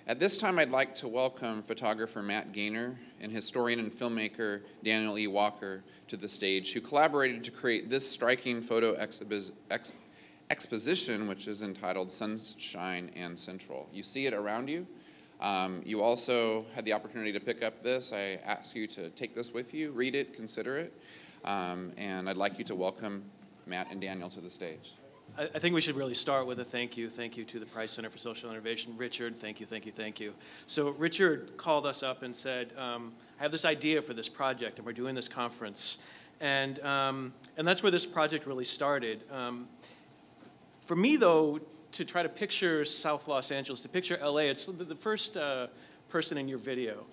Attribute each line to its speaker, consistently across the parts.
Speaker 1: At this time, I'd like to welcome photographer Matt Gaynor and historian and filmmaker Daniel E. Walker to the stage, who collaborated to create this striking photo exposition, which is entitled Sunshine and Central. You see it around you. You also had the opportunity to pick up this. I ask you to take this with you, read it, consider it, and I'd like you to welcome Matt and Daniel to the stage.
Speaker 2: I think we should really start with a thank you. Thank you to the Price Center for Social Innovation. Richard, thank you, thank you, thank you. So Richard called us up and said, I have this idea for this project, and we're doing this conference. And that's where this project really started. For me, though, to try to picture South Los Angeles, to picture LA, it's the first person in your video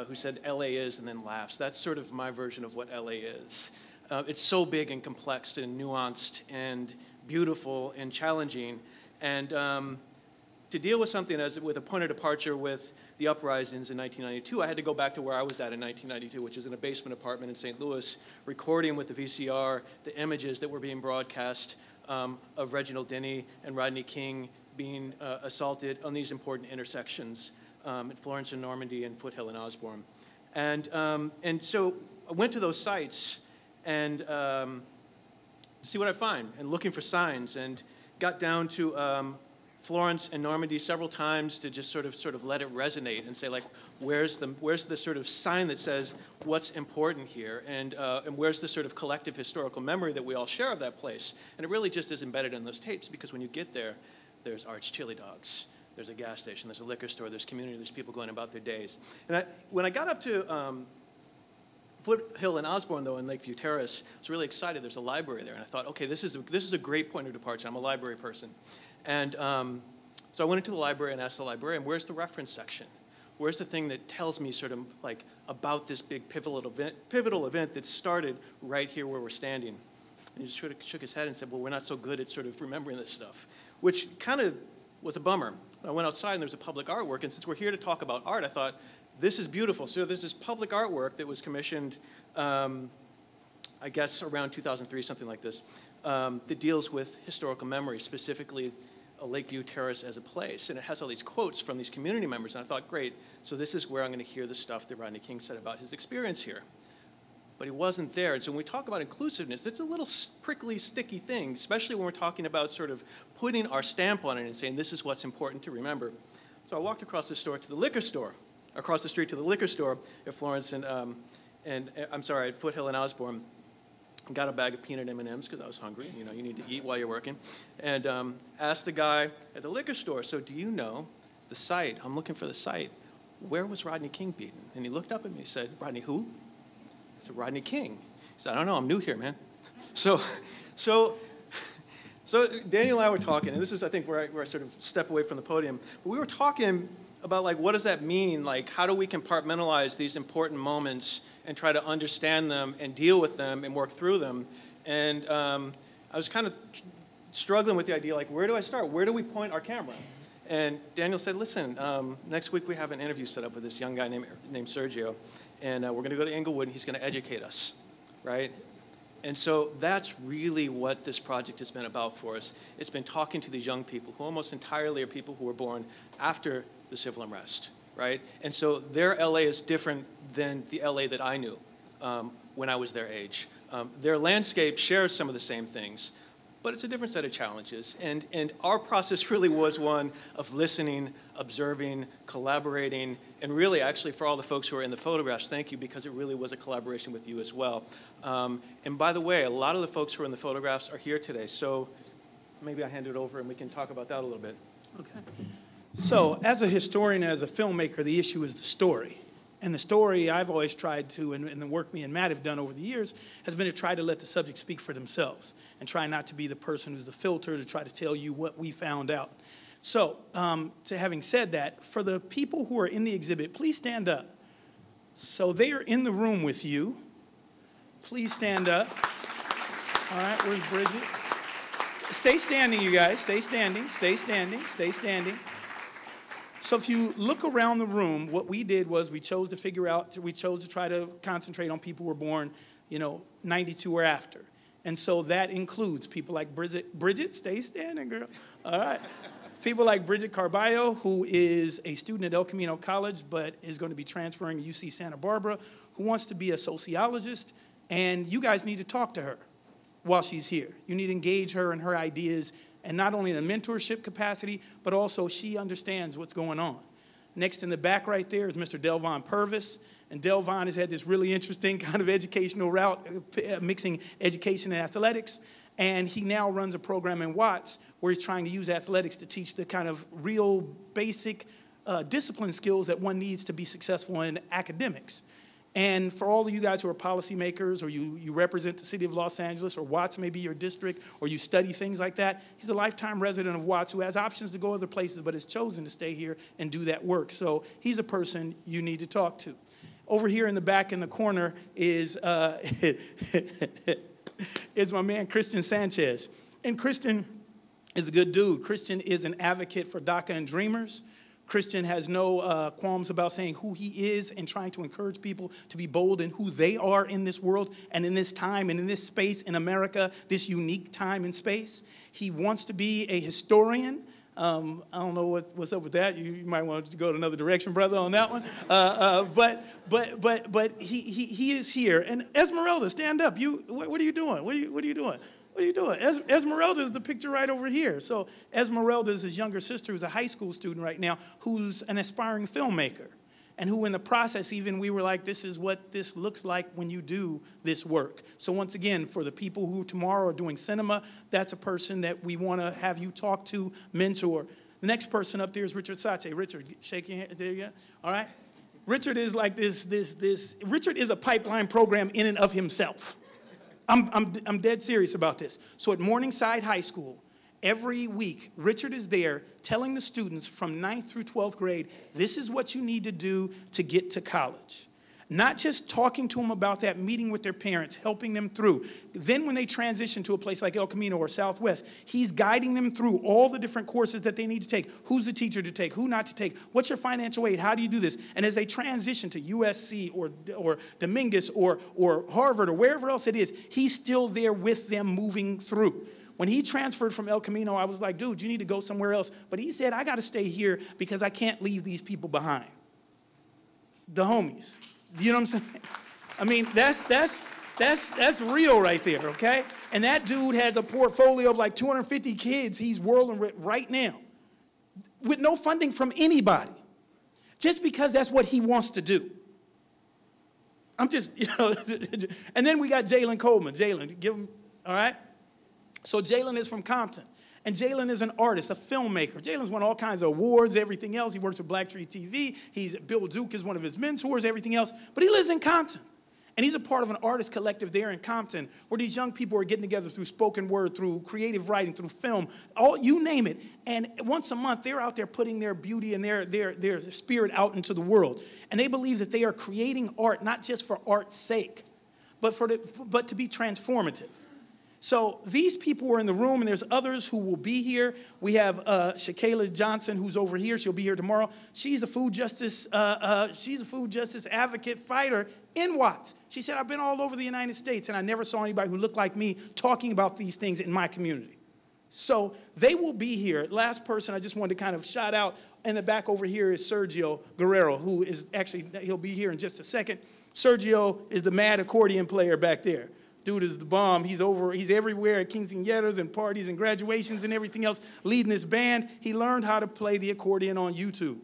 Speaker 2: who said LA is and then laughs. That's sort of my version of what LA is. It's so big and complex and nuanced and beautiful and challenging. And to deal with something with a point of departure with the uprisings in 1992, I had to go back to where I was at in 1992, which is in a basement apartment in St. Louis, recording with the VCR the images that were being broadcast of Reginald Denny and Rodney King being assaulted on these important intersections at Florence and Normandy and Foothill and Osborne. And so I went to those sites and see what I find, and looking for signs, and got down to Florence and Normandy several times to just sort of let it resonate and say, like, where's the sort of sign that says what's important here, and where's the sort of collective historical memory that we all share of that place? And it really just is embedded in those tapes, because when you get there, there's Arch Chili Dogs, there's a gas station, there's a liquor store, there's community, there's people going about their days. And when I got up to Foothill and Osborne, though, in Lakeview Terrace, I was really excited. There's a library there, and I thought, okay, this is a great point of departure. I'm a library person. And so I went into the library and asked the librarian, where's the reference section? Where's the thing that tells me sort of like about this big pivotal event that started right here where we're standing? And he just sort of shook his head and said, well, we're not so good at sort of remembering this stuff, which kind of was a bummer. I went outside and there was a public artwork, and since we're here to talk about art, I thought, this is beautiful. So there's this public artwork that was commissioned, I guess around 2003, something like this, that deals with historical memory, specifically Lakeview Terrace as a place. And it has all these quotes from these community members. And I thought, great, so this is where I'm going to hear the stuff that Rodney King said about his experience here. But he wasn't there. And so when we talk about inclusiveness, it's a little prickly, sticky thing, especially when we're talking about sort of putting our stamp on it and saying, this is what's important to remember. So I walked across the store to the liquor store. Across the street to the liquor store at Florence and at Foothill and Osborne. Got a bag of peanut M&Ms because I was hungry. You know, you need to eat while you're working. And asked the guy at the liquor store, so do you know the site? I'm looking for the site. Where was Rodney King beaten? And he looked up at me and said, Rodney who? I said, Rodney King. He said, I don't know, I'm new here, man. So Daniel and I were talking, and this is, I think, where I sort of step away from the podium. But we were talking about, like, what does that mean? Like, how do we compartmentalize these important moments and try to understand them and deal with them and work through them? And I was kind of struggling with the idea, like, where do I start? Where do we point our camera? And Daniel said, listen, next week we have an interview set up with this young guy named Sergio, and we're going to go to Inglewood, and he's going to educate us, right? And so that's really what this project has been about for us. It's been talking to these young people who almost entirely are people who were born after the Civil Unrest, right? And so their LA is different than the LA that I knew when I was their age. Their landscape shares some of the same things, but it's a different set of challenges. And our process really was one of listening, observing, collaborating, and really, actually, for all the folks who are in the photographs, thank you, because it really was a collaboration with you as well. And by the way, a lot of the folks who are in the photographs are here today, so maybe I hand it over and we can talk about that a little bit.
Speaker 3: Okay. So, as a historian, as a filmmaker, the issue is the story. And the story I've always tried to, and the work me and Matt have done over the years, has been to try to let the subject speak for themselves and try not to be the person who's the filter to try to tell you what we found out. So, to having said that, for the people who are in the exhibit, please stand up. So they are in the room with you. Please stand up. All right, where's Bridget? Stay standing, you guys. Stay standing, stay standing, stay standing. So if you look around the room, what we did was we chose to try to concentrate on people who were born, 92 or after. And so that includes people like Bridget. Bridget, stay standing, girl. All right. People like Bridget Carballo, who is a student at El Camino College, but is going to be transferring to UC Santa Barbara, who wants to be a sociologist, and you guys need to talk to her while she's here. You need to engage her in her ideas, and not only in a mentorship capacity, but also she understands what's going on. Next in the back right there is Mr. Delvon Purvis. And Delvon has had this really interesting kind of educational route, mixing education and athletics. And he now runs a program in Watts where he's trying to use athletics to teach the kind of real basic discipline skills that one needs to be successful in academics. And for all of you guys who are policymakers, or you represent the city of Los Angeles, or Watts may be your district, or you study things like that, he's a lifetime resident of Watts who has options to go other places but has chosen to stay here and do that work. So he's a person you need to talk to. Over here in the back in the corner is, is my man Christian Sanchez. And Christian is a good dude. Christian is an advocate for DACA and Dreamers. Christian has no qualms about saying who he is and trying to encourage people to be bold in who they are in this world and in this time and in this space in America, this unique time and space. He wants to be a historian. I don't know what's up with that. You might want to go to another direction, brother, on that one. But he is here. And Esmeralda, stand up. What are you doing? What are you doing? What are you doing? Esmeralda is the picture right over here. So Esmeralda is his younger sister, who's a high school student right now, who's an aspiring filmmaker. And who in the process, even we were like, this is what this looks like when you do this work. So once again, for the people who tomorrow are doing cinema, that's a person that we want to have you talk to, mentor. The next person up there is Richard Sache. Richard, shake your hand. There you go. All right. Richard is like this. Richard is a pipeline program in and of himself. I'm dead serious about this. So at Morningside High School, every week, Richard is there telling the students from 9th through 12th grade, this is what you need to do to get to college. Not just talking to them about that, meeting with their parents, helping them through. Then when they transition to a place like El Camino or Southwest, he's guiding them through all the different courses that they need to take. Who's the teacher to take? Who not to take? What's your financial aid? How do you do this? And as they transition to USC or Dominguez or Harvard or wherever else it is, he's still there with them moving through. When he transferred from El Camino, I was like, dude, you need to go somewhere else. But he said, I got to stay here because I can't leave these people behind. The homies. You know what I'm saying? I mean, that's real right there, okay? And that dude has a portfolio of like 250 kids he's whirling with right now with no funding from anybody, just because that's what he wants to do. I'm just, you know, and then we got Jalen Coleman. Jalen, give him, all right? So Jalen is from Compton. And Jalen is an artist, a filmmaker. Jalen's won all kinds of awards, everything else. He works with Black Tree TV. Bill Duke is one of his mentors, everything else. But he lives in Compton. And he's a part of an artist collective there in Compton where these young people are getting together through spoken word, through creative writing, through film, you name it. And once a month, they're out there putting their beauty and their spirit out into the world. And they believe that they are creating art not just for art's sake, but to be transformative. So these people were in the room, and there's others who will be here. We have Shakayla Johnson, who's over here. She'll be here tomorrow. She's a food justice. She's a food justice advocate fighter in Watts. She said, I've been all over the United States, and I never saw anybody who looked like me talking about these things in my community. So they will be here. Last person I just wanted to kind of shout out in the back over here is Sergio Guerrero, who is actually, he'll be here in just a second. Sergio is the mad accordion player back there. Dude is the bomb. He's everywhere at quinceañeras and parties and graduations and everything else, leading this band. He learned how to play the accordion on YouTube.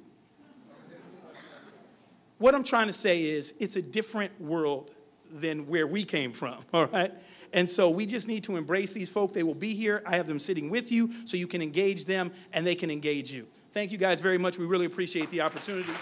Speaker 3: What I'm trying to say is it's a different world than where we came from, all right? And so we just need to embrace these folk. They will be here. I have them sitting with you so you can engage them and they can engage you. Thank you guys very much. We really appreciate the opportunity.